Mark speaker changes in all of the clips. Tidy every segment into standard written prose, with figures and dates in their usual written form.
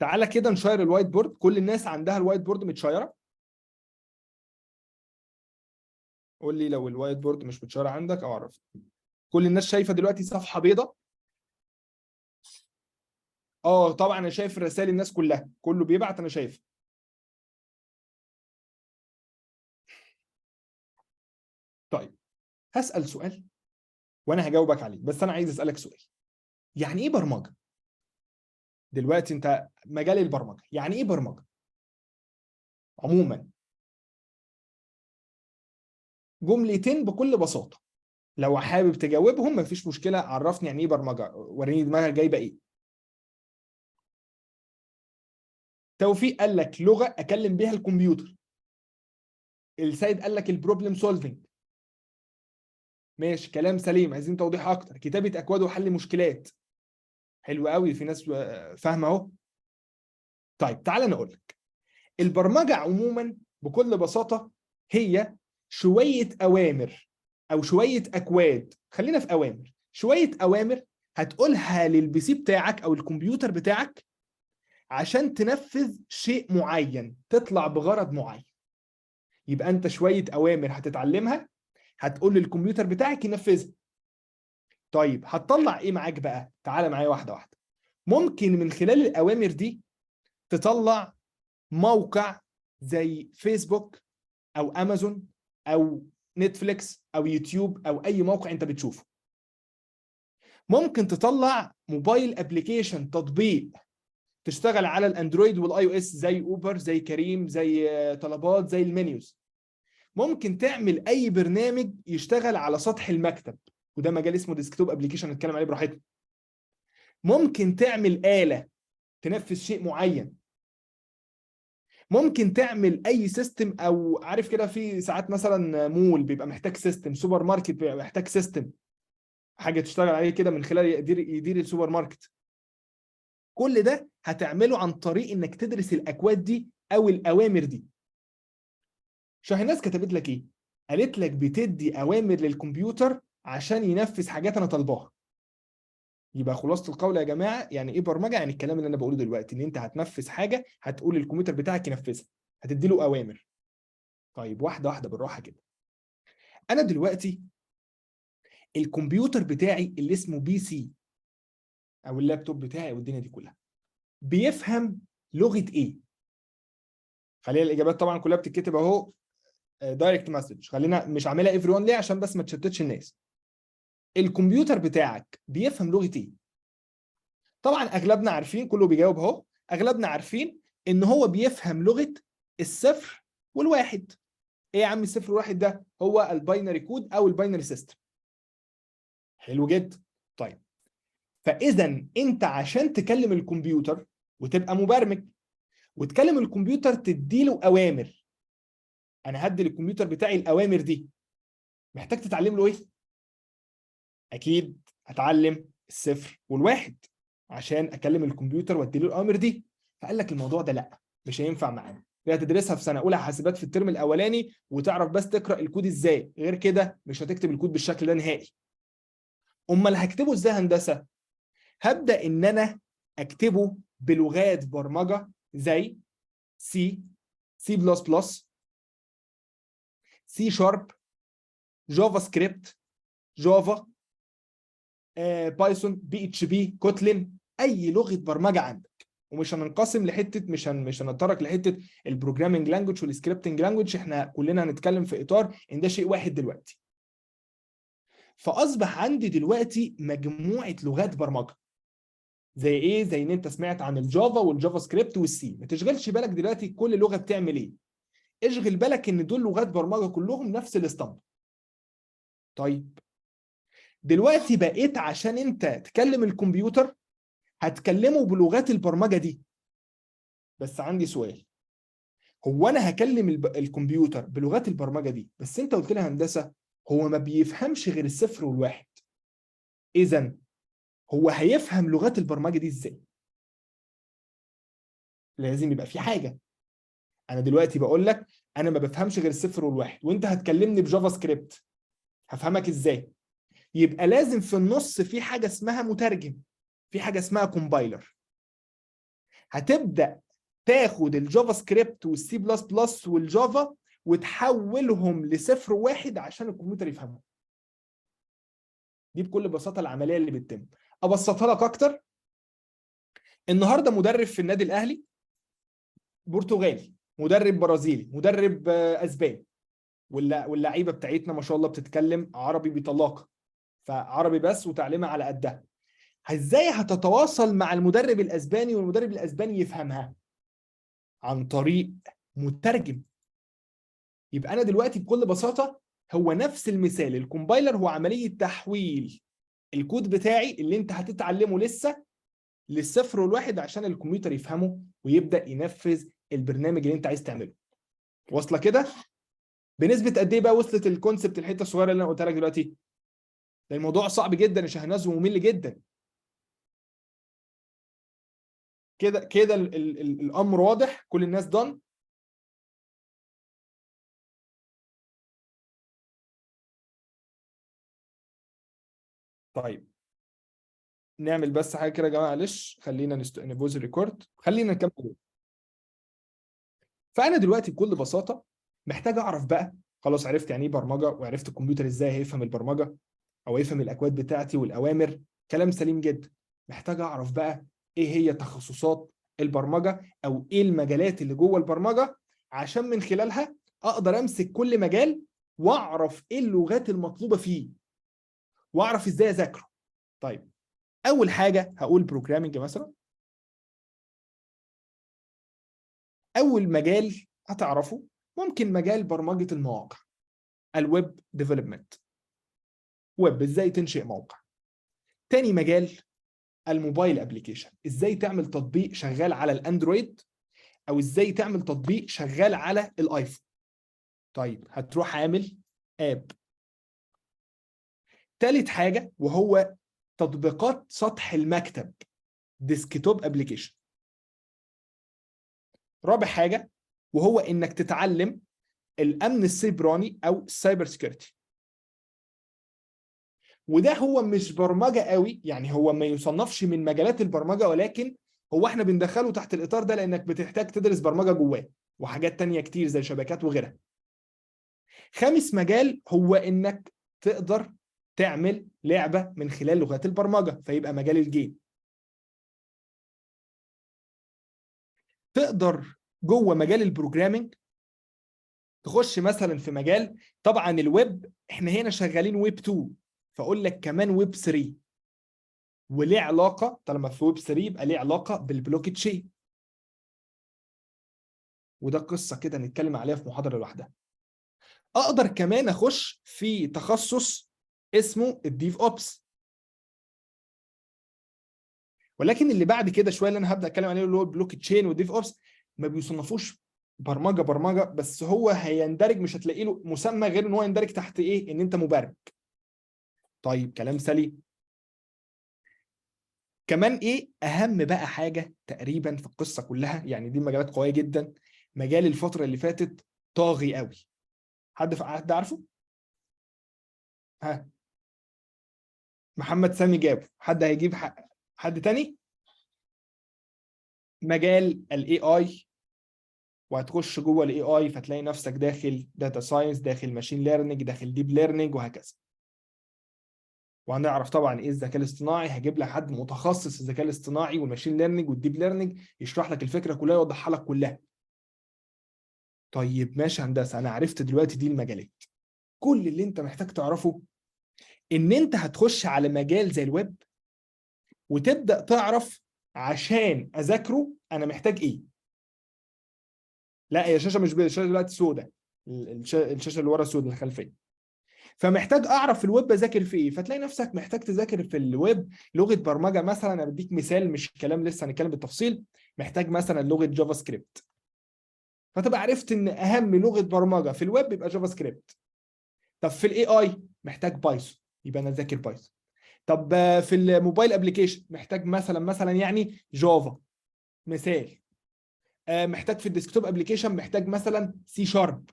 Speaker 1: تعالى كده نشير الوايت بورد. كل الناس عندها الوايت بورد متشيره؟ قول لي لو الوايت بورد مش متشيره عندك او اعرف. كل الناس شايفه دلوقتي صفحه بيضاء؟ طبعا انا شايف رسائل الناس كلها، كله بيبعت، انا شايف. طيب هسأل سؤال وانا هجاوبك عليه، بس انا عايز اسألك سؤال. يعني ايه برمجة؟ دلوقتي انت مجال البرمجة، يعني ايه برمجة عموما؟ جملتين بكل بساطة، لو حابب تجاوبهم مفيش مشكلة. عرفني يعني ايه برمجة، وريني دماغك جايبة ايه. توفيق قال لك لغة اكلم بيها الكمبيوتر. السيد قال لك البروبلم سولفنج. ماشي، كلام سليم. عايزين توضيح اكتر. كتابة اكواد وحل مشكلات. حلو قوي، في ناس فاهمة اهو. طيب تعالى نقول لك، البرمجة عموما بكل بساطة هي شوية أوامر أو شوية أكواد. خلينا في أوامر. شوية أوامر هتقولها للبي سي بتاعك أو الكمبيوتر بتاعك عشان تنفذ شيء معين، تطلع بغرض معين. يبقى أنت شوية أوامر هتتعلمها، هتقول للكمبيوتر بتاعك ينفذها. طيب هتطلع إيه معاك بقى؟ تعالى معايا واحدة واحدة. ممكن من خلال الأوامر دي تطلع موقع زي فيسبوك او امازون او نتفليكس او يوتيوب او اي موقع انت بتشوفه. ممكن تطلع موبايل ابلكيشن، تطبيق تشتغل على الاندرويد والاي او اس، زي اوبر، زي كريم، زي طلبات، زي المنيوز. ممكن تعمل اي برنامج يشتغل على سطح المكتب، وده مجال اسمه ديسكتوب ابلكيشن، نتكلم عليه براحتنا. ممكن تعمل آلة تنفذ شيء معين. ممكن تعمل اي سيستم، او عارف كده في ساعات مثلا مول بيبقى محتاج سيستم، سوبر ماركت بيبقى محتاج سيستم، حاجه تشتغل عليه كده من خلال يدير السوبر ماركت. كل ده هتعمله عن طريق انك تدرس الاكواد دي او الاوامر دي. شاهناز كتبت لك ايه؟ قالت لك بتدي اوامر للكمبيوتر عشان ينفذ حاجات انا طالباها. يبقى خلاصه القول يا جماعه، يعني ايه برمجه؟ يعني الكلام اللي انا بقوله دلوقتي، ان انت هتنفذ حاجه، هتقول للكمبيوتر بتاعك ينفذها، هتدي له اوامر. طيب واحده واحده بالراحه كده. انا دلوقتي الكمبيوتر بتاعي اللي اسمه بي سي او اللابتوب بتاعي او الدنيا دي كلها بيفهم لغه ايه؟ خلينا الاجابات طبعا كلها بتتكتب اهو دايركت مسج، خلينا مش عاملها ايفري ون ليه عشان بس ما تشتتش الناس. الكمبيوتر بتاعك بيفهم لغه ايه؟ طبعا اغلبنا عارفين، كله بيجاوب اهو، اغلبنا عارفين ان هو بيفهم لغه الصفر والواحد. ايه يا عم الصفر والواحد ده؟ هو الباينري كود او الباينري سيستم. حلو جدا. طيب فاذا انت عشان تكلم الكمبيوتر وتبقى مبرمج وتكلم الكمبيوتر تديله اوامر، انا هدي للكمبيوتر بتاعي الاوامر دي، محتاج تتعلم له ايه؟ اكيد هتعلم الصفر والواحد عشان اكلم الكمبيوتر وادي له الاوامر دي. فقال لك الموضوع ده لا، مش هينفع معانا. دي هتدرسها في سنه اولى حاسبات في الترم الاولاني، وتعرف بس تقرا الكود ازاي، غير كده مش هتكتب الكود بالشكل ده نهائي. امال هكتبه ازاي هندسه؟ هبدا ان انا اكتبه بلغات برمجه زي سي، سي بلس بلس، سي شارب، جافا سكريبت، جافا، بايثون، بي اتش بي، كوتلين، اي لغه برمجه عندك. ومش هننقسم لحته، مش هنتطرق لحته البروجرامنج لانجوج والسكريبتنج لانجوج، احنا كلنا هنتكلم في اطار ان ده شيء واحد دلوقتي. فاصبح عندي دلوقتي مجموعه لغات برمجه. زي ايه؟ زي ان انت سمعت عن الجافا والجافا سكريبت والسي. ما تشغلش بالك دلوقتي كل لغه بتعمل ايه، اشغل بالك ان دول لغات برمجه كلهم نفس الاسطمبه. طيب دلوقتي بقيت عشان انت تكلم الكمبيوتر هتكلمه بلغات البرمجه دي. بس عندي سؤال، هو انا هكلم الكمبيوتر بلغات البرمجه دي، بس انت قلت لي هندسه هو ما بيفهمش غير الصفر والواحد. اذا هو هيفهم لغات البرمجه دي ازاي؟ لازم يبقى في حاجه. انا دلوقتي بقول لك انا ما بفهمش غير الصفر والواحد، وانت هتكلمني بجافا سكريبت، هفهمك ازاي؟ يبقى لازم في النص في حاجه اسمها مترجم، في حاجه اسمها كومبايلر. هتبدا تاخد الجافا سكريبت والسي بلس بلس والجافا وتحولهم لصفر وواحد عشان الكمبيوتر يفهمهم. دي بكل بساطه العمليه اللي بتتم. ابسطها لك اكتر، النهارده مدرب في النادي الاهلي برتغالي، مدرب برازيلي، مدرب اسباني، واللعيبه بتاعتنا ما شاء الله بتتكلم عربي بطلاقه، فعربي بس وتعليمها على قدها. ازاي هتتواصل مع المدرب الاسباني والمدرب الاسباني يفهمها؟ عن طريق مترجم. يبقى انا دلوقتي بكل بساطه هو نفس المثال، الكومبايلر هو عمليه تحويل الكود بتاعي اللي انت هتتعلمه لسه للصفر والواحد عشان الكمبيوتر يفهمه ويبدا ينفذ البرنامج اللي انت عايز تعمله. واصله كده؟ بنسبه قد ايه بقى وصلت الكونسبت الحته الصغيره اللي انا قلتها لك دلوقتي؟ ده الموضوع صعب جدا يا شهناز وممل جدا. كده الامر واضح، كل الناس done. طيب نعمل بس حاجه كده يا جماعه، معلش خلينا نبوز الريكورد، خلينا نكمل. فانا دلوقتي بكل بساطه محتاج اعرف بقى، خلاص عرفت يعني ايه برمجه وعرفت الكمبيوتر ازاي هيفهم البرمجه او يفهم الاكواد بتاعتي والاوامر، كلام سليم جدا. محتاج اعرف بقى ايه هي تخصصات البرمجه او ايه المجالات اللي جوه البرمجه عشان من خلالها اقدر امسك كل مجال واعرف ايه اللغات المطلوبه فيه واعرف ازاي اذاكره. طيب اول حاجه هقول بروجرامنج مثلا. اول مجال هتعرفه ممكن مجال برمجه المواقع، الويب ديفلوبمنت، ويب ازاي تنشئ موقع. تاني مجال الموبايل ابلكيشن، ازاي تعمل تطبيق شغال على الاندرويد او ازاي تعمل تطبيق شغال على الايفون. طيب هتروح عامل اب. تالت حاجه وهو تطبيقات سطح المكتب، ديسكتوب ابلكيشن. رابع حاجه وهو انك تتعلم الامن السيبراني او السايبر سيكيورتي، وده هو مش برمجه قوي، يعني هو ما يصنفش من مجالات البرمجه، ولكن هو احنا بندخله تحت الاطار ده لانك بتحتاج تدرس برمجه جواه وحاجات تانية كتير زي شبكات وغيرها. خامس مجال هو انك تقدر تعمل لعبه من خلال لغات البرمجه، فيبقى مجال الجيم. تقدر جوه مجال البروجرامينج تخش مثلا في مجال، طبعا الويب احنا هنا شغالين ويب 2، فاقول لك كمان ويب 3، وليه علاقه طالما في ويب 3 يبقى ليه علاقه بالبلوك تشين، وده قصه كده نتكلم عليها في محاضره لوحدها. اقدر كمان اخش في تخصص اسمه الديف اوبس، ولكن اللي بعد كده شويه اللي انا هبدا اتكلم عليه اللي هو البلوك تشين والديف اوبس ما بيصنفوش برمجه، بس هو هيندرج، مش هتلاقي له مسمى غير ان هو يندرج تحت ايه، ان انت مبرمج. طيب كلام سليم. كمان ايه اهم بقى حاجه تقريبا في القصه كلها، يعني دي مجالات قويه جدا، مجال الفتره اللي فاتت طاغي قوي. حد عارفه؟ ها، محمد سامي جابه، حد هيجيب حد تاني؟ مجال الاي اي، وهتخش جوه الاي اي فتلاقي نفسك داخل داتا ساينس، داخل ماشين ليرنينج، داخل ديب ليرنينج، وهكذا. وهنعرف طبعا ايه الذكاء الاصطناعي، هجيب لك حد متخصص في الذكاء الاصطناعي والماشين ليرنينج والديب ليرنينج يشرح لك الفكره كلها ويوضحها لك كلها. طيب ماشي هندسه، انا عرفت دلوقتي دي المجالات. كل اللي انت محتاج تعرفه ان انت هتخش على مجال زي الويب وتبدا تعرف عشان اذاكره انا محتاج ايه. لا هي شاشه مش بيضاء، الشاشه دلوقتي سوداء، الشاشه اللي ورا سوداء الخلفيه. فمحتاج اعرف في الويب اذاكر في ايه، فتلاقي نفسك محتاج تذاكر في الويب لغه برمجه مثلا. انا بديك مثال مش كلام لسه هنتكلم بالتفصيل، محتاج مثلا لغه جافا سكريبت، فتبقى عرفت ان اهم لغه برمجه في الويب يبقى جافا سكريبت. طب في الاي اي محتاج بايثون، يبقى انا اذاكر بايثون. طب في الموبايل ابلكيشن محتاج مثلا يعني جافا مثال. محتاج في الديسكتوب ابلكيشن محتاج مثلا سي شارب.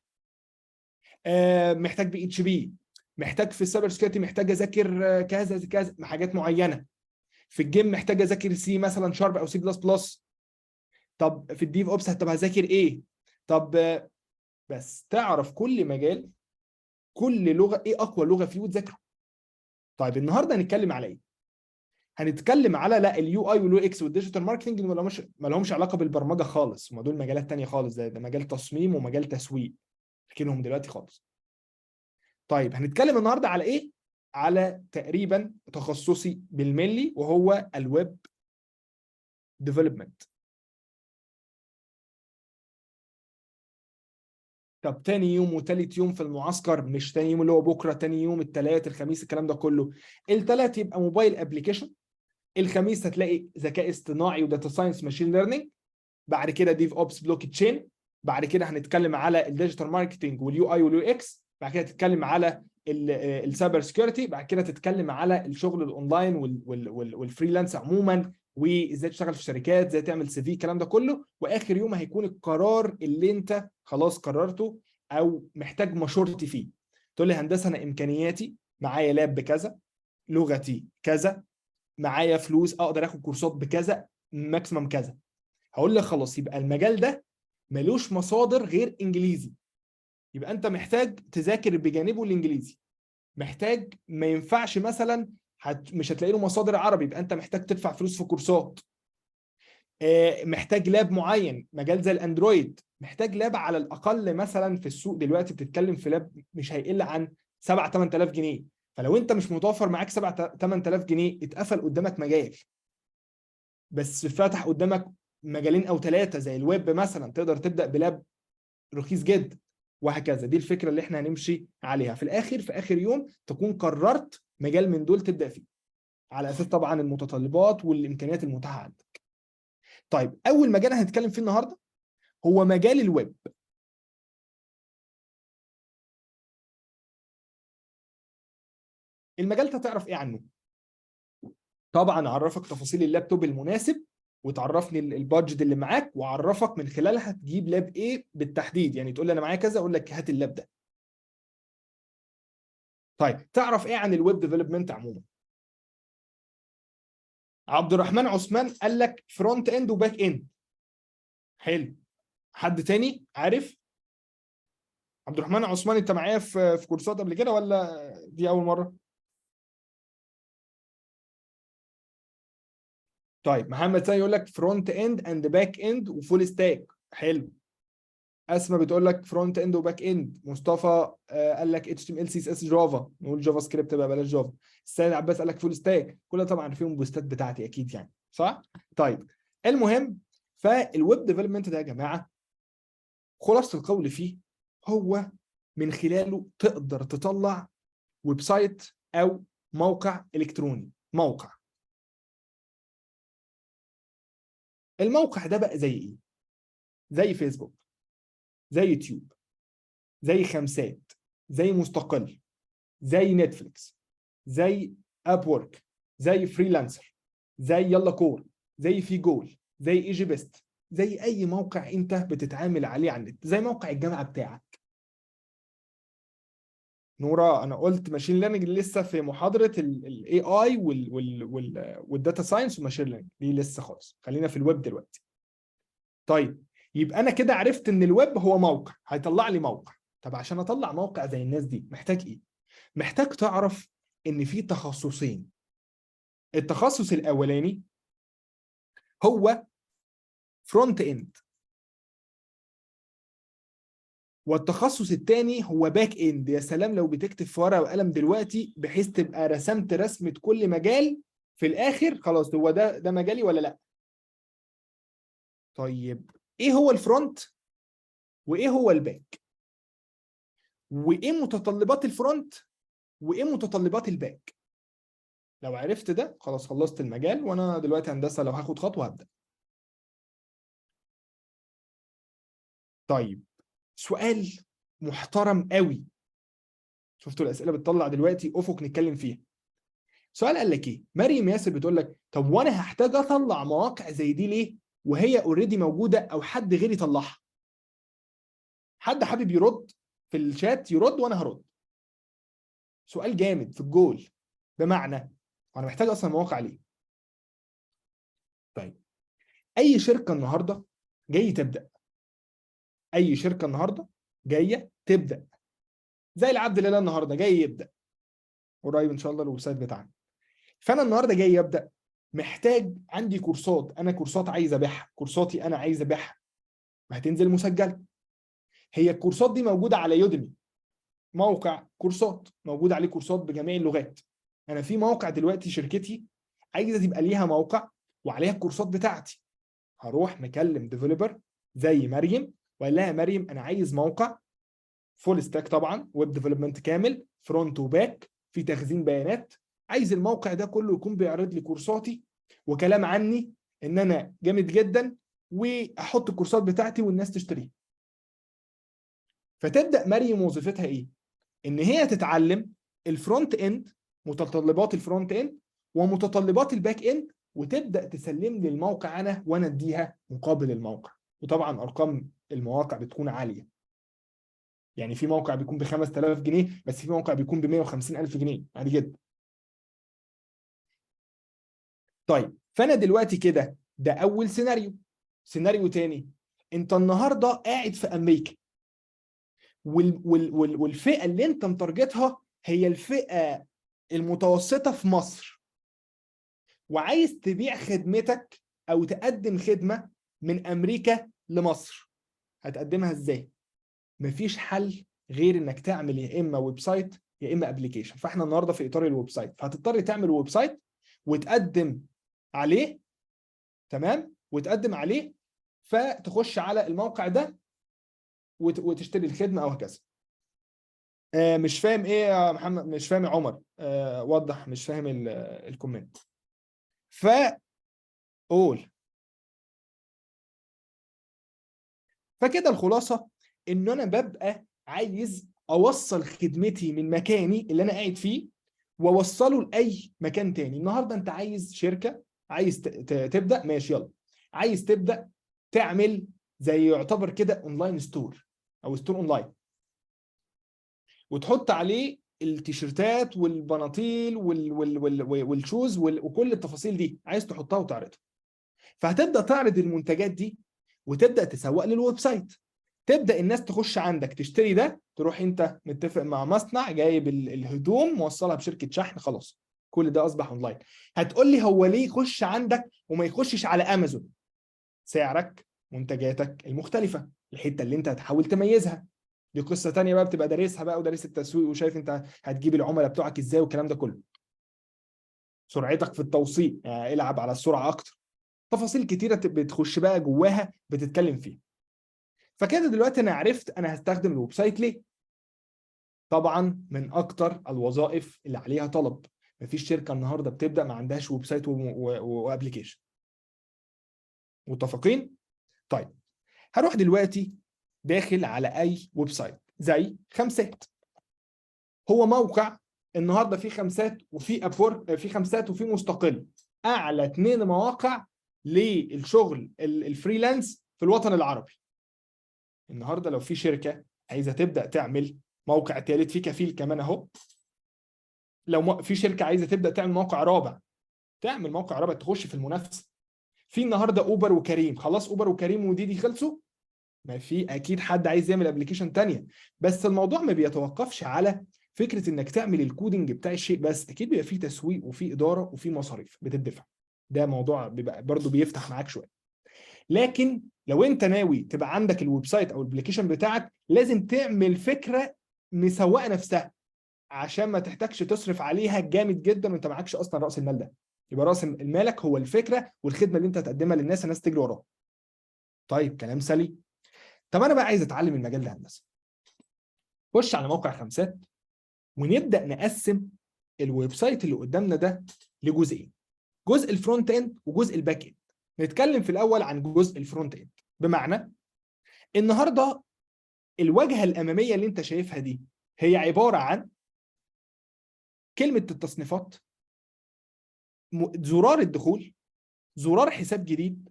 Speaker 1: محتاج بي اتش بي. محتاج في السايبر سكيورتي محتاج اذاكر كذا كذا حاجات معينه. في الجيم محتاج اذاكر سي مثلا شارب او سي بلس بلس. طب في الديف اوبس طب هذاكر ايه؟ طب بس تعرف كل مجال، كل لغه ايه اقوى لغه فيه وتذاكره. طيب النهارده هنتكلم على ايه؟ هنتكلم على لا اليو اي واليو اكس والديجيتال ماركتنج ما لهمش علاقه بالبرمجه خالص، هم دول مجالات تانية خالص، ده مجال تصميم ومجال تسويق، فاكرهم دلوقتي خالص. طيب هنتكلم النهارده على ايه؟ على تقريبا تخصصي بالملي وهو الويب ديفلوبمنت. طب تاني يوم وتالت يوم في المعسكر، مش تاني يوم اللي هو بكره، تاني يوم التلات الخميس الكلام ده كله. التلات يبقى موبايل ابلكيشن، الخميس هتلاقي ذكاء اصطناعي وداتا ساينس ماشين ليرنينج، بعد كده ديف اوبس بلوك تشين، بعد كده هنتكلم على الديجيتال ماركتنج واليو اي واليو اكس، بعد كده تتكلم على السايبر سكيورتي، بعد كده تتكلم على الشغل الاونلاين والفريلانس عموما، وازاي تشتغل في شركات، ازاي تعمل سي في، الكلام ده كله. واخر يوم هيكون القرار اللي انت خلاص قررته او محتاج مشورتي فيه. تقول لي هندسه انا امكانياتي معايا لاب بكذا، لغتي كذا، معايا فلوس اقدر اخد كورسات بكذا، ماكسيمم كذا. هقول لك خلاص يبقى المجال ده ملوش مصادر غير انجليزي، يبقى انت محتاج تذاكر بجانبه الانجليزي. محتاج ما ينفعش مثلا مش هتلاقي له مصادر عربي، يبقى انت محتاج تدفع فلوس في كورسات. محتاج لاب معين، مجال زي الاندرويد محتاج لاب على الاقل مثلا في السوق دلوقتي بتتكلم في لاب مش هيقل عن 7 8000 جنيه. فلو انت مش متوفر معاك 7 8000 جنيه اتقفل قدامك مجال، بس فتح قدامك مجالين او ثلاثه زي الويب مثلا، تقدر تبدا بلاب رخيص جدا، وهكذا. دي الفكره اللي احنا هنمشي عليها في الاخر، في اخر يوم تكون قررت مجال من دول تبدا فيه، على اساس طبعا المتطلبات والامكانيات المتاحه عندك. طيب اول مجال هنتكلم فيه النهارده هو مجال الويب. المجال ده تعرف ايه عنه؟ طبعا اعرفك تفاصيل اللابتوب المناسب، وتعرفني البادجت اللي معاك، واعرفك من خلالها تجيب لاب ايه بالتحديد. يعني تقول لي انا معايا كذا، اقول لك هات اللاب ده. طيب تعرف ايه عن الويب ديفلوبمنت عموما؟ عبد الرحمن عثمان قال لك فرونت اند وباك اند. حلو. حد تاني عارف؟ عبد الرحمن عثمان انت معايا في كورسات قبل كده ولا دي اول مره؟ طيب محمد ثاني يقول لك فرونت اند اند باك اند وفول ستاك. حلو. اسماء بتقول لك فرونت اند وباك اند. مصطفى قال لك اتش تي ام ال سي اس اس جافا، نقول جافا سكريبت بقى بلاش جافا. السيد عباس قال لك فول ستاك. كلها طبعا فيهم بوستات بتاعتي اكيد يعني، صح؟ طيب المهم، فالويب ديفلوبمنت ده يا جماعه خلاصه القول فيه هو من خلاله تقدر تطلع ويب سايت او موقع الكتروني. موقع، الموقع ده بقى زي ايه؟ زي فيسبوك، زي يوتيوب، زي خمسات، زي مستقل، زي نتفليكس، زي اب وورك، زي فريلانسر، زي يلا كور، زي في جول، زي ايجي بيست، زي اي موقع انت بتتعامل عليه على النت، زي موقع الجامعه بتاعك. نورا انا قلت ماشين ليرنينج لسه في محاضره الاي اي والداتا ساينس والماشين ليرنينج دي لسه خالص، خلينا في الويب دلوقتي. طيب يبقى انا كده عرفت ان الويب هو موقع هيطلع لي موقع. طب عشان اطلع موقع زي الناس دي محتاج ايه؟ محتاج تعرف ان في تخصصين. التخصص الاولاني هو فرونت اند، والتخصص الثاني هو باك اند. يا سلام لو بتكتب في ورقه وقلم دلوقتي بحيث تبقى رسمت رسمه كل مجال في الاخر، خلاص هو ده مجالي ولا لا. طيب ايه هو الفرونت وايه هو الباك، وايه متطلبات الفرونت وايه متطلبات الباك؟ لو عرفت ده خلاص خلصت المجال. وانا دلوقتي هندسه لو هاخد خطوه هبدا. طيب سؤال محترم قوي، شفتوا الاسئله بتطلع دلوقتي افق نتكلم فيها. سؤال قال لك ايه؟ مريم ياسر بتقول لك طب وانا هحتاج اطلع مواقع زي دي ليه وهي اوريدي موجوده او حد غيري يطلعها؟ حد حابب يرد في الشات يرد وانا هرد. سؤال جامد في الجول. بمعنى انا محتاج اصلا مواقع ليه؟ طيب اي شركه النهارده جاي تبدا. اي شركه النهارده جايه تبدا، زي العبد لله النهارده جاي يبدا قريب ان شاء الله الويب سايت بتاعنا. فانا النهارده جاي ابدا، محتاج عندي كورسات، انا كورسات عايز ابيعها، كورساتي انا عايز ابيعها، هتنزل مسجله. هي الكورسات دي موجوده على يوديمي، موقع كورسات موجود عليه كورسات بجميع اللغات. انا في موقع دلوقتي شركتي عايزه تبقى ليها موقع وعليها الكورسات بتاعتي، هروح مكلم ديفلوبر زي مريم وقال لها يا مريم انا عايز موقع فول ستاك، طبعا ويب ديفلوبمنت كامل، فرونت وباك، في تخزين بيانات، عايز الموقع ده كله يكون بيعرض لي كورساتي وكلام عني ان انا جامد جدا، واحط الكورسات بتاعتي والناس تشتريها. فتبدا مريم وظيفتها ايه؟ ان هي تتعلم الفرونت اند، متطلبات الفرونت اند ومتطلبات الباك اند، وتبدا تسلم لي الموقع انا وانا اديها مقابل الموقع. وطبعا ارقام المواقع بتكون عاليه، يعني في موقع بيكون ب 5000 جنيه، بس في موقع بيكون ب 150000 جنيه عادي جدا. طيب فانا دلوقتي كده ده اول سيناريو. سيناريو تاني، انت النهارده قاعد في امريكا، والفئه اللي انت متارجتها هي الفئه المتوسطه في مصر، وعايز تبيع خدمتك او تقدم خدمه من امريكا لمصر. هتقدمها ازاي؟ مفيش حل غير انك تعمل يا اما ويب سايت يا اما ابلكيشن. فاحنا النهارده في اطار الويب سايت، فهتضطر تعمل ويب سايت وتقدم عليه، تمام، وتقدم عليه، فتخش على الموقع ده وتشتري الخدمه او هكذا. مش فاهم ايه يا محمد؟ مش فاهم يا عمر؟ وضح، مش فاهم الكومنت. فقول. فكده الخلاصه ان انا ببقى عايز اوصل خدمتي من مكاني اللي انا قاعد فيه واوصله لاي مكان تاني. النهارده انت عايز شركه، عايز تبدا، ماشي يلا، عايز تبدا تعمل زي يعتبر كده اونلاين ستور او ستور اونلاين، وتحط عليه التيشيرتات والبناطيل والشوز وكل التفاصيل دي عايز تحطها وتعرضها. فهتبدا تعرض المنتجات دي وتبدا تسوق للويب سايت، تبدا الناس تخش عندك تشتري ده، تروح انت متفق مع مصنع جايب الهدوم موصلها بشركه شحن، خلاص كل ده اصبح اونلاين. هتقول لي هو ليه يخش عندك وما يخشش على امازون؟ سعرك، منتجاتك المختلفه، الحته اللي انت هتحاول تميزها، دي قصه تانية بقى بتبقى دارسها بقى ودارس التسويق وشايف انت هتجيب العملاء بتوعك ازاي والكلام ده كله. سرعتك في التوصيل، يعني العب على السرعه اكتر، تفاصيل كتيره بتخش بقى جواها بتتكلم فيها. فكده دلوقتي انا عرفت انا هستخدم الويب سايت ليه. طبعا من اكتر الوظائف اللي عليها طلب، مفيش شركه النهارده بتبدا ما عندهاش ويب سايت وابلكيشن. متفقين؟ طيب هروح دلوقتي داخل على اي ويب سايت زي خمسات. هو موقع النهارده فيه خمسات وفي ابور، في خمسات وفي مستقل، اعلى 2 مواقع للشغل الفريلانس في الوطن العربي. النهارده لو في شركه عايزه تبدا تعمل موقع ثالث، في كفيل كمان اهو. لو في شركه عايزه تبدا تعمل موقع رابع، تعمل موقع رابع تخش في المنافسه. في النهارده اوبر وكريم، خلاص اوبر وكريم وديدي خلصوا، ما في اكيد حد عايز يعمل ابلكيشن تانية. بس الموضوع ما بيتوقفش على فكره انك تعمل الكودنج بتاع الشيء بس، اكيد بيبقى فيه تسويق وفي اداره وفي مصاريف بتدفع، ده موضوع بيبقى برضه بيفتح معاك شويه. لكن لو انت ناوي تبقى عندك الويب سايت او الابلكيشن بتاعك، لازم تعمل فكره مسوقه نفسها عشان ما تحتاجش تصرف عليها جامد جدا وانت معكش اصلا راس المال ده. يبقى راس مالك هو الفكره والخدمه اللي انت هتقدمها للناس، الناس تجري وراها. طيب كلام سليم. طب انا بقى عايز اتعلم المجال ده هندسه. خش على موقع خمسات ونبدا نقسم الويب سايت اللي قدامنا ده لجزئين، جزء الفرونت اند وجزء الباك اند. نتكلم في الاول عن جزء الفرونت اند، بمعنى النهارده الواجهه الاماميه اللي انت شايفها دي هي عباره عن كلمه التصنيفات، زرار الدخول، زرار حساب جديد،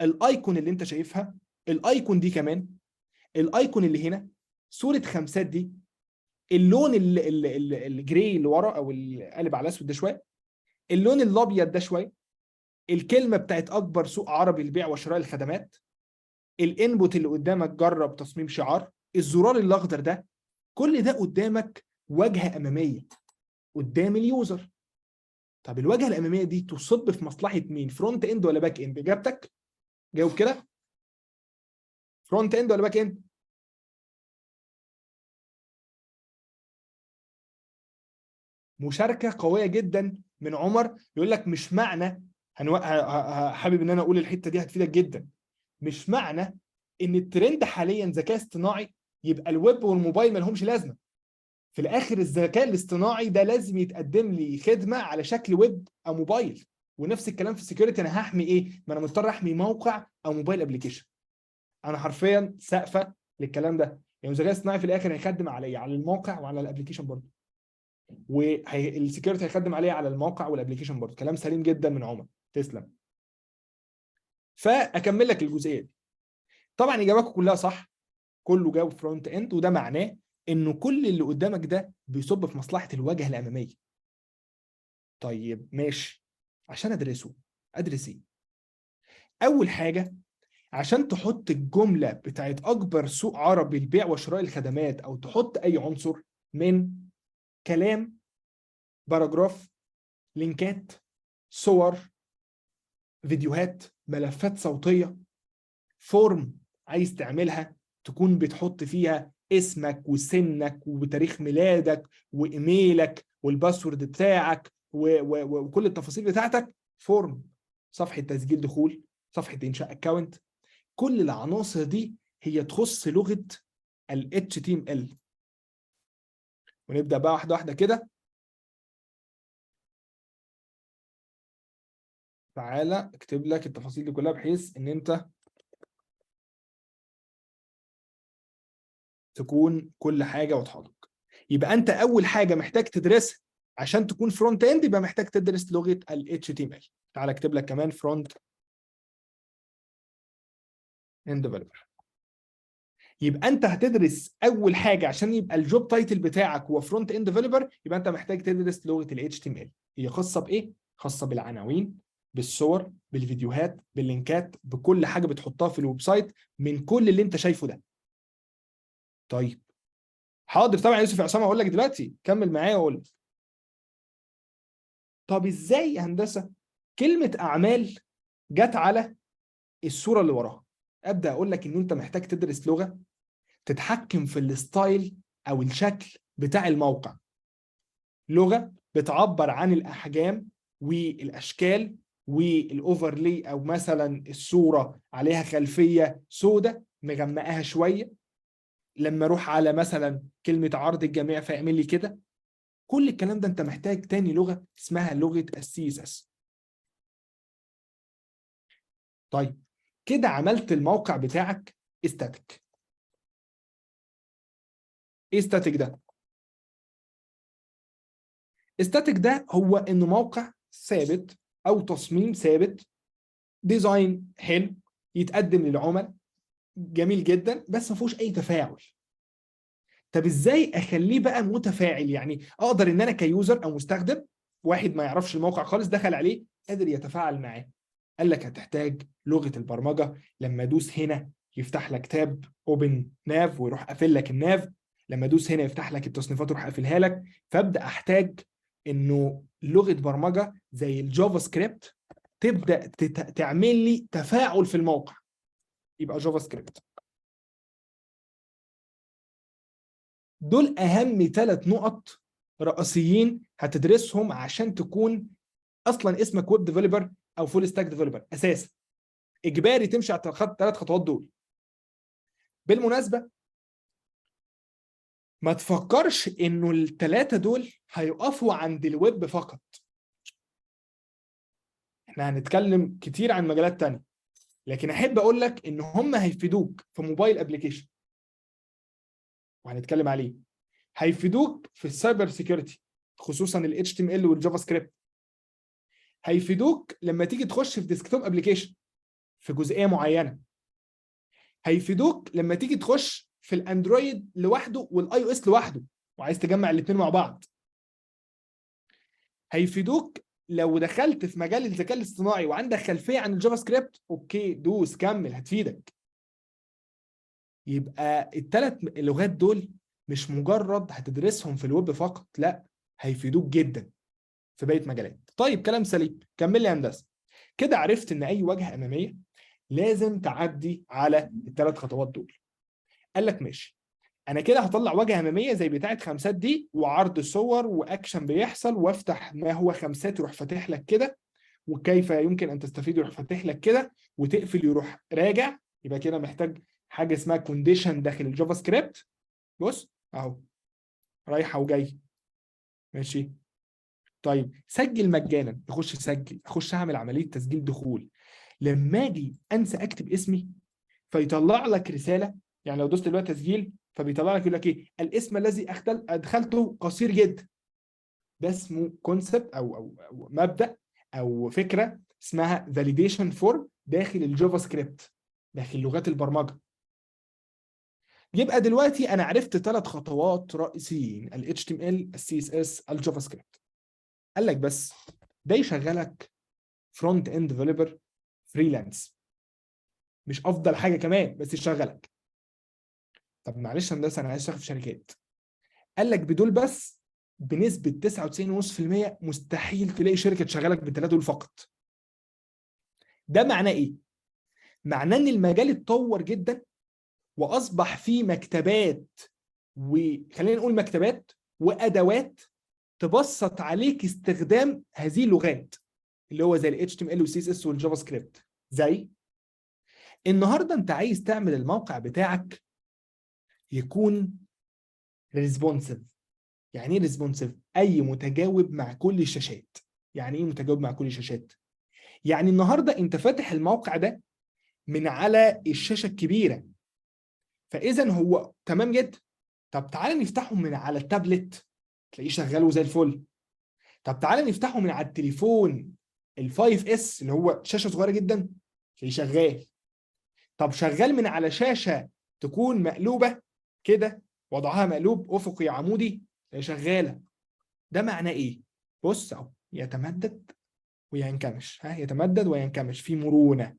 Speaker 1: الايكون اللي انت شايفها، الايكون دي كمان، الايكون اللي هنا، صوره خمسات دي، اللون الجراي اللي ورا او القالب على الاسود ده شويه، اللون الابيض ده شويه، الكلمه بتاعت اكبر سوق عربي للبيع وشراء الخدمات، الانبوت اللي قدامك جرب تصميم شعار، الزرار الاخضر ده، كل ده قدامك واجهه اماميه قدام اليوزر. طب الواجهه الاماميه دي تصب في مصلحه مين؟ فرونت اند ولا باك اند؟ اجابتك جاوب كده، فرونت اند ولا باك اند؟ مشاركه قويه جدا من عمر، يقول لك مش معنى حابب ان انا اقول الحته دي هتفيدك جدا. مش معنى ان الترند حاليا ذكاء اصطناعي يبقى الويب والموبايل ما لهمش لازمه. في الاخر الذكاء الاصطناعي ده لازم يتقدم لي خدمه على شكل ويب او موبايل. ونفس الكلام في السكيورتي، انا هحمي ايه؟ ما انا مضطر احمي موقع او موبايل ابلكيشن. انا حرفيا سقفه للكلام ده. يعني الذكاء الاصطناعي في الاخر هيخدم عليا على الموقع وعلى الابلكيشن برضه، والسكيورتي هيخدم عليا على الموقع والابلكيشن برضه. كلام سليم جدا من عمر، تسلم. فاكمل لك الجزئيه دي. طبعا اجاباتكم كلها صح، كله جاوب فرونت اند، وده معناه انه كل اللي قدامك ده بيصب في مصلحه الواجهه الاماميه. طيب ماشي، عشان ادرسه ادرس ايه؟ اول حاجه، عشان تحط الجمله بتاعت اكبر سوق عربي للبيع وشراء الخدمات، او تحط اي عنصر من كلام، باراجراف، لينكات، صور، فيديوهات، ملفات صوتيه، فورم عايز تعملها تكون بتحط فيها اسمك وسنك وتاريخ ميلادك وايميلك والباسورد بتاعك وكل التفاصيل بتاعتك، فورم، صفحه تسجيل دخول، صفحه انشاء اكونت. كل العناصر دي هي تخص لغه ال HTML. ونبدا بقى واحده واحده كده. تعالى اكتب لك التفاصيل دي كلها بحيث ان انت تكون كل حاجه واضحه لك. يبقى انت اول حاجه محتاج تدرسها عشان تكون فرونت اند، يبقى محتاج تدرس لغه ال HTML. تعال اكتب لك كمان فرونت اند ديفلوبر. يبقى انت هتدرس اول حاجه عشان يبقى الجوب تايتل بتاعك هو فرونت اند ديفلوبر، يبقى انت محتاج تدرس لغه ال HTML. هي خاصه بايه؟ خاصه بالعناوين، بالصور، بالفيديوهات، باللينكات، بكل حاجه بتحطها في الويب سايت من كل اللي انت شايفه ده. طيب حاضر طبعا يا يوسف عصام، اقول لك دلوقتي، كمل معايا واقول لك. طب ازاي يا هندسه كلمه اعمال جت على الصوره اللي وراها؟ ابدا اقول لك ان انت محتاج تدرس لغه تتحكم في الستايل او الشكل بتاع الموقع، لغه بتعبر عن الاحجام والاشكال والاوفرلي، او مثلا الصوره عليها خلفيه سوداء مغمقاها شويه، لما اروح على مثلا كلمه عرض الجميع فاعمل لي كده. كل الكلام ده انت محتاج تاني لغه اسمها لغه السي اس اس. طيب كده عملت الموقع بتاعك استاتيك. ايه استاتيك ده؟ استاتيك ده هو انه موقع ثابت او تصميم ثابت، ديزاين حلو يتقدم للعملاء، جميل جدا، بس ما فيهوش اي تفاعل. طب ازاي اخليه بقى متفاعل؟ يعني اقدر ان انا كيوزر او مستخدم، واحد ما يعرفش الموقع خالص دخل عليه قادر يتفاعل معاه. قال لك هتحتاج لغه البرمجه، لما ادوس هنا يفتح لك تاب اوبن ناف ويروح قافل لك الناف، لما ادوس هنا يفتح لك التصنيفات ويروح قافلها لك. فابدا احتاج انه لغه برمجه زي الجافا سكريبت تبدا تعمل لي تفاعل في الموقع، يبقى جافا سكريبت. دول اهم 3 نقط رئيسيين هتدرسهم عشان تكون اصلا اسمك ويب ديفلوبر او فول ستاك ديفلوبر. اساسا اجباري تمشي على ال3 خطوات دول. بالمناسبه ما تفكرش انه ال3 دول هيقفوا عند الويب فقط، احنا هنتكلم كتير عن مجالات تانية، لكن احب اقول لك ان هم هيفيدوك في موبايل ابلكيشن وهنتكلم عليه، هيفيدوك في السايبر سيكيورتي خصوصا ال HTML والجافا سكريبت، هيفيدوك لما تيجي تخش في ديسكتوب ابلكيشن في جزئيه معينه، هيفيدوك لما تيجي تخش في الاندرويد لوحده والاي او اس لوحده وعايز تجمع الاثنين مع بعض، هيفيدوك لو دخلت في مجال الذكاء الاصطناعي وعندك خلفيه عن الجافا سكريبت، اوكي دوس كمل هتفيدك. يبقى الثلاث لغات دول مش مجرد هتدرسهم في الويب فقط، لا، هيفيدوك جدا في بقيه مجالات. طيب كلام سليم، كمل لي يا هندسه. كده عرفت ان اي واجهه اماميه لازم تعدي على الثلاث خطوات دول. قال لك ماشي، انا كده هطلع واجهه اماميه زي بتاعه خمسات دي، وعرض صور واكشن بيحصل، وافتح ما هو خمسات يروح فاتح لك كده، وكيف يمكن ان تستفيد يروح فاتح لك كده، وتقفل يروح راجع. يبقى كده محتاج حاجه اسمها كونديشن داخل الجافا سكريبت. بص اهو، رايحه وجاي، ماشي. طيب سجل مجانا، اخش اسجل، اخش اعمل عمليه تسجيل دخول. لما اجي انسى اكتب اسمي فيطلع لك رساله، يعني لو دوست دلوقتي تسجيل فبيطلع لك يقول لك ايه، الاسم الذي ادخلته قصير جدا. ده اسمه كونسبت أو مبدا او فكره اسمها فاليديشن فورم داخل الجافا سكريبت، داخل لغات البرمجه. يبقى دلوقتي انا عرفت ثلاث خطوات رئيسيين، ال HTML، ال CSS، الجافا سكريبت. قال لك بس ده يشغلك فرونت اند ديفلوبر فريلانس، مش افضل حاجه كمان، بس يشغلك. طب معلش هندسه، انا عايز اشتغل في شركات. قال لك بدول بس بنسبه 99.5% مستحيل تلاقي شركه تشغلك بالثلاثه دول فقط. ده معناه ايه؟ معناه ان المجال اتطور جدا، واصبح فيه مكتبات، وخلينا نقول مكتبات وادوات تبسط عليك استخدام هذه اللغات، اللي هو زي ال HTML وال CSS والجافا سكريبت. زي النهارده انت عايز تعمل الموقع بتاعك يكون ريسبونسيف. يعني ايه ريسبونسيف؟ اي متجاوب مع كل الشاشات. يعني ايه متجاوب مع كل الشاشات؟ يعني النهارده انت فاتح الموقع ده من على الشاشه الكبيره، فاذا هو تمام جدا. طب تعالى نفتحه من على التابلت، تلاقيه شغال وزي الفل. طب تعالى نفتحه من على التليفون ال 5 اس اللي هو شاشه صغيره جدا، تلاقيه شغال. طب شغال من على شاشه تكون مقلوبه كده، وضعها مقلوب افقي عمودي، تلاقيه شغاله. ده معناه ايه؟ بص اهو، يتمدد وينكمش، ها، يتمدد وينكمش في مرونه.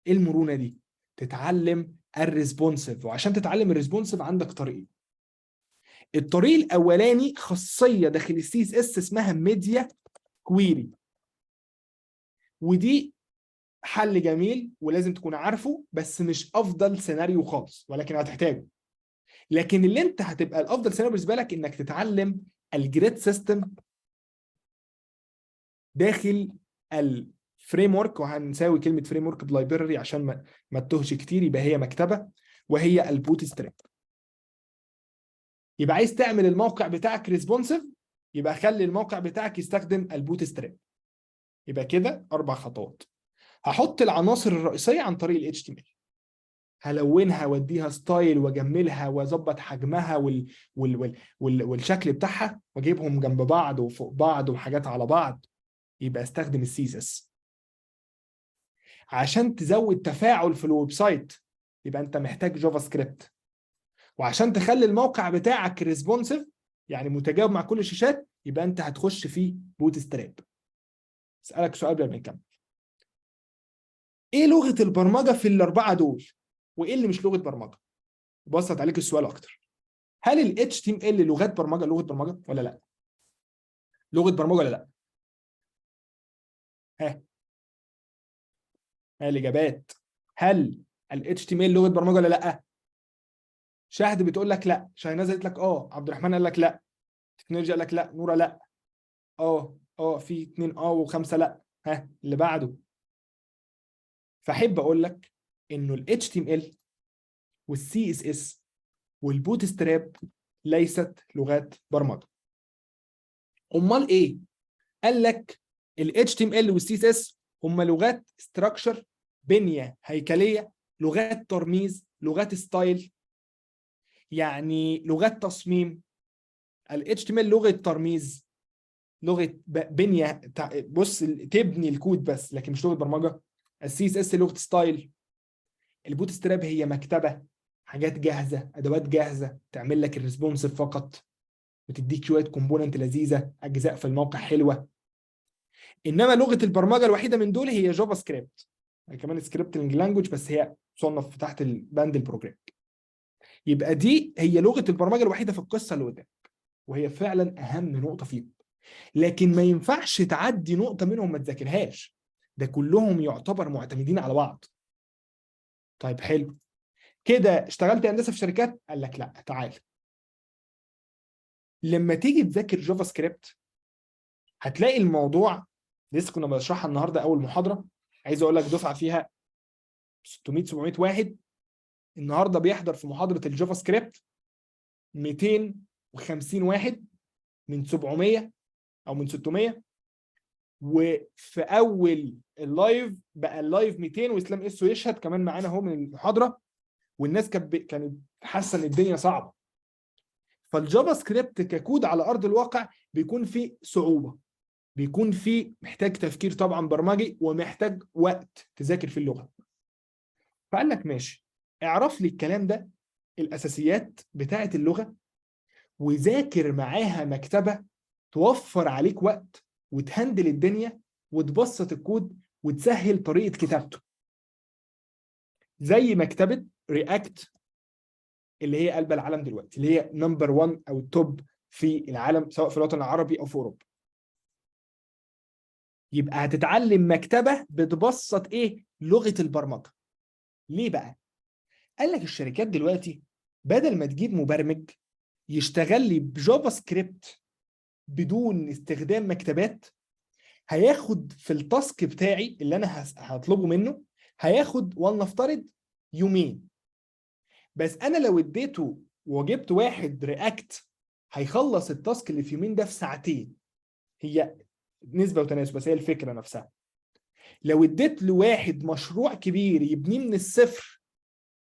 Speaker 1: ايه المرونه دي؟ تتعلم الريسبونسيف. وعشان تتعلم الريسبونسيف عندك طريقين. الطريق الاولاني خاصيه داخل السي اس اس اسمها ميديا كويري، ودي حل جميل ولازم تكون عارفه، بس مش افضل سيناريو خالص، ولكن هتحتاجه. لكن اللي انت هتبقى الافضل سيناريو بالنسبه لك انك تتعلم الجريد سيستم داخل الفريم ورك. وهنساوي كلمه فريم ورك بلايبرري عشان ما تتوهش كتير، يبقى هي مكتبه، وهي البوت ستراب. يبقى عايز تعمل الموقع بتاعك ريسبونسيف، يبقى خلي الموقع بتاعك يستخدم البوت ستراب. يبقى كده 4 خطوات. هحط العناصر الرئيسيه عن طريق ال HTML، هلونها واديها ستايل واجملها واظبط حجمها والشكل بتاعها، واجيبهم جنب بعض وفوق بعض وحاجات على بعض. يبقى استخدم السيسس. عشان تزود تفاعل في الويب سايت يبقى انت محتاج جافا سكريبت. وعشان تخلي الموقع بتاعك ريسبونسيف، يعني متجاوب مع كل الشاشات، يبقى انت هتخش في بوت ستراب. اسالك سؤال قبل ما نكمل، ايه لغه البرمجه في الاربعه دول؟ وايه اللي مش لغه برمجه؟ بسط عليك السؤال اكتر. هل ال HTML لغات برمجه، لغه برمجه ولا لا؟ لغه برمجه ولا لا؟ ها، الاجابات. هل ال HTML لغه برمجه ولا لا؟ شاهد بتقول لك لا، شاهناز قالت لك اه، عبد الرحمن قال لك لا، تكنولوجيا قال لك لا، نورا لا. في 2 و5 لا. ها اللي بعده. فاحب اقول لك انه ال HTML وال CSS والبوت ستراب ليست لغات برمجه. امال ايه؟ قال لك ال HTML وال CSS هم لغات ستراكشر، بنيه هيكليه، لغات ترميز، لغات ستايل، يعني لغات تصميم. ال HTML لغه ترميز، لغه بنيه، بص تبني الكود بس، لكن مش لغه برمجه. السي اس اس لغه ستايل. البوت ستراب هي مكتبه، حاجات جاهزه، ادوات جاهزه تعمل لك الريسبونسيف فقط، وتديك شويه كومبوننت لذيذه، اجزاء في الموقع حلوه. انما لغه البرمجه الوحيده من دول هي جافا سكريبت، هي كمان سكريبتنج لانجوج، بس هي تصنف تحت الباند البروجرام. يبقى دي هي لغه البرمجه الوحيده في القصه اللي قدامك، وهي فعلا اهم نقطه فيهم. لكن ما ينفعش تعدي نقطه منهم ما تذاكرهاش، ده كلهم يعتبر معتمدين على بعض. طيب حلو كده، اشتغلت هندسه في شركات؟ قال لك لا، تعال لما تيجي تذاكر جافا سكريبت هتلاقي الموضوع لسه كنا بنشرحها النهارده اول محاضره. عايز اقول لك دفعه فيها 600 700 واحد، النهارده بيحضر في محاضره الجافا سكريبت 250 واحد من 700 او من 600. وفي اول اللايف بقى اللايف 200، واسلام اسو يشهد كمان معانا اهو من المحاضره، والناس كانت حاسه ان الدنيا صعبه. فالجافا سكريبت ككود على ارض الواقع بيكون فيه صعوبه، بيكون فيه محتاج تفكير طبعا برمجي، ومحتاج وقت تذاكر في اللغه. فقال لك ماشي، اعرف لي الكلام ده، الاساسيات بتاعه اللغه، وذاكر معاها مكتبه توفر عليك وقت وتهندل الدنيا وتبسط الكود وتسهل طريقه كتابته، زي مكتبه رياكت اللي هي قلب العالم دلوقتي، اللي هي نمبر 1 او التوب في العالم سواء في الوطن العربي او في اوروبا. يبقى هتتعلم مكتبه بتبسط ايه؟ لغه البرمجه. ليه بقى؟ قال لك الشركات دلوقتي بدل ما تجيب مبرمج يشتغل لي بجافا سكريبت بدون استخدام مكتبات، هياخد في التاسك بتاعي اللي انا هطلبه منه، هياخد ولنفترض يومين. بس انا لو اديته وجبت واحد رياكت هيخلص التاسك اللي في يومين ده في ساعتين. هي نسبة وتناسب، بس هي الفكرة نفسها. لو اديت لواحد مشروع كبير يبنيه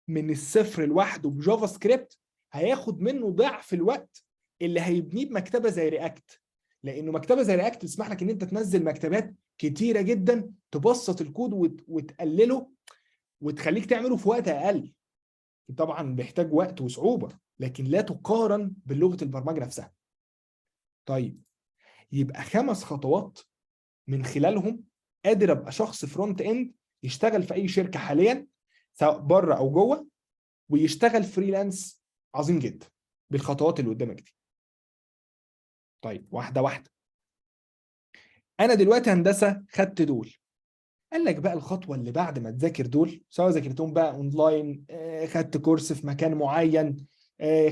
Speaker 1: من الصفر لوحده بجافا سكريبت، هياخد منه ضعف الوقت اللي هيبنيه بمكتبه زي رياكت. لانه مكتبه زي رياكت تسمح لك ان انت تنزل مكتبات كتيره جدا تبسط الكود وتقلله وتخليك تعمله في وقت اقل. طبعا بيحتاج وقت وصعوبه، لكن لا تقارن بلغه البرمجه نفسها. طيب يبقى 5 خطوات من خلالهم قادر ابقى شخص فرونت اند يشتغل في اي شركه حاليا سواء بره او جوه، ويشتغل فريلانس عظيم جدا بالخطوات اللي قدامك دي. طيب واحده واحده. انا دلوقتي هندسه خدت دول، قال لك بقى الخطوه اللي بعد ما تذاكر دول، سواء ذاكرتهم بقى اونلاين، خدت كورس في مكان معين،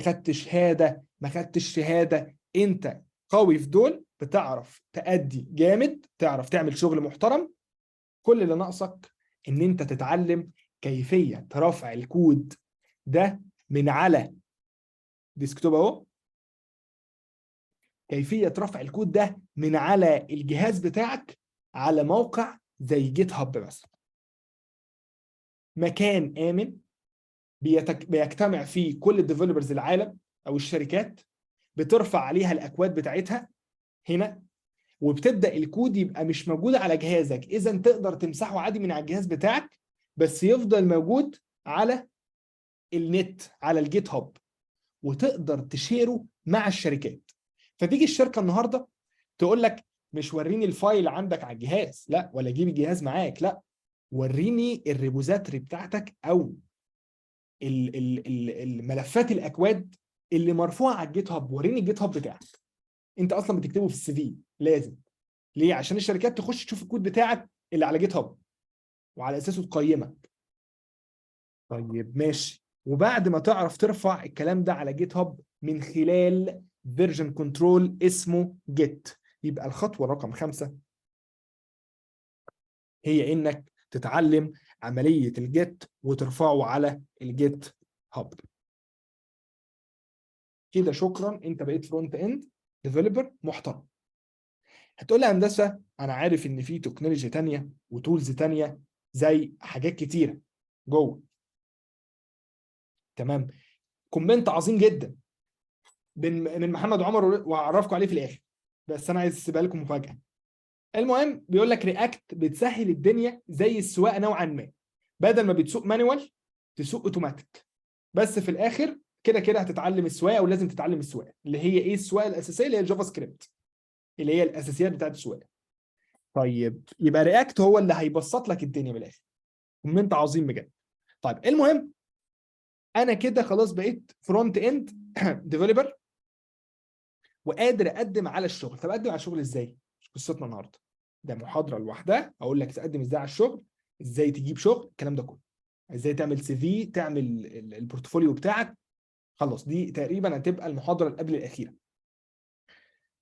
Speaker 1: خدت شهاده، ما خدتش شهاده، انت قوي في دول، بتعرف تأدي جامد، تعرف تعمل شغل محترم. كل اللي ناقصك ان انت تتعلم كيفيه رفع الكود ده من على ديسكتوب اهو، كيفيه رفع الكود ده من على الجهاز بتاعك على موقع زي جيت هاب مثلا، مكان امن بيجتمع فيه كل الديفلوبرز العالم او الشركات، بترفع عليها الاكواد بتاعتها هنا، وبتبدا الكود يبقى مش موجود على جهازك، اذا تقدر تمسحه عادي من على الجهاز بتاعك، بس يفضل موجود على النت على الجيت هاب، وتقدر تشيره مع الشركات. فتيجي الشركه النهارده تقول لك مش وريني الفايل عندك على الجهاز، لا، ولا جيب الجهاز معاك، لا، وريني الريبوزيتوري بتاعتك او الملفات الاكواد اللي مرفوعه على الجيت هاب، وريني الجيت هاب بتاعك. انت اصلا بتكتبه في السي في لازم، ليه؟ عشان الشركات تخش تشوف الكود بتاعك اللي على جيت هاب وعلى اساسه تقيمك. طيب ماشي، وبعد ما تعرف ترفع الكلام ده على جيت هاب من خلال فيرجن كنترول اسمه جيت، يبقى الخطوه رقم 5 هي انك تتعلم عمليه الجيت وترفعه على الجيت هاب. كده شكرا، انت بقيت فرونت اند ديفلوبر محترم. هتقول لي هندسه انا عارف ان في تكنولوجيا تانية وتولز تانية زي حاجات كتيره جوه. تمام، كومنت عظيم جدا من محمد عمر وهعرفكم عليه في الاخر، بس انا عايز اسيبها لكم مفاجاه. المهم بيقول لك رياكت بتسهل الدنيا زي السواقه نوعا ما، بدل ما بتسوق مانوال تسوق اوتوماتيك، بس في الاخر كده كده هتتعلم السواقه، ولازم تتعلم السواقه اللي هي ايه؟ السواقه الاساسيه اللي هي الجافا سكريبت، اللي هي الاساسيات بتاعت السواقه. طيب يبقى رياكت هو اللي هيبسط لك الدنيا من الاخر. كومنت عظيم بجد. طيب المهم انا كده خلاص بقيت فرونت اند ديفلوبر وقادر اقدم على الشغل. طب اقدم على الشغل ازاي؟ مش قصتنا النهارده، ده محاضره لوحدها اقول لك تقدم ازاي على الشغل، ازاي تجيب شغل، الكلام ده كله، ازاي تعمل سي في، تعمل البورتفوليو بتاعك. خلاص دي تقريبا هتبقى المحاضره اللي قبل الاخيره.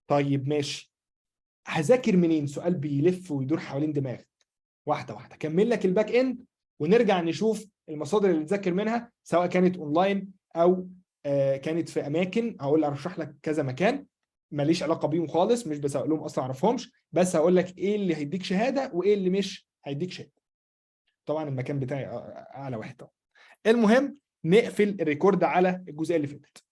Speaker 1: طيب ماشي، هذاكر منين؟ سؤال بيلف ويدور حوالين دماغك. واحده واحده كمل لك الباك اند، ونرجع نشوف المصادر اللي تذاكر منها، سواء كانت اونلاين او كانت في اماكن. هقول ارشح لك كذا مكان ماليش علاقه بيهم خالص، مش بسوق لهم اصلا، اعرفهمش، بس هقول لك ايه اللي هيديك شهاده وايه اللي مش هيديك شهاده. طبعا المكان بتاعي اعلى واحد طبعا. المهم نقفل الريكورد على الجزئيه اللي فاتت.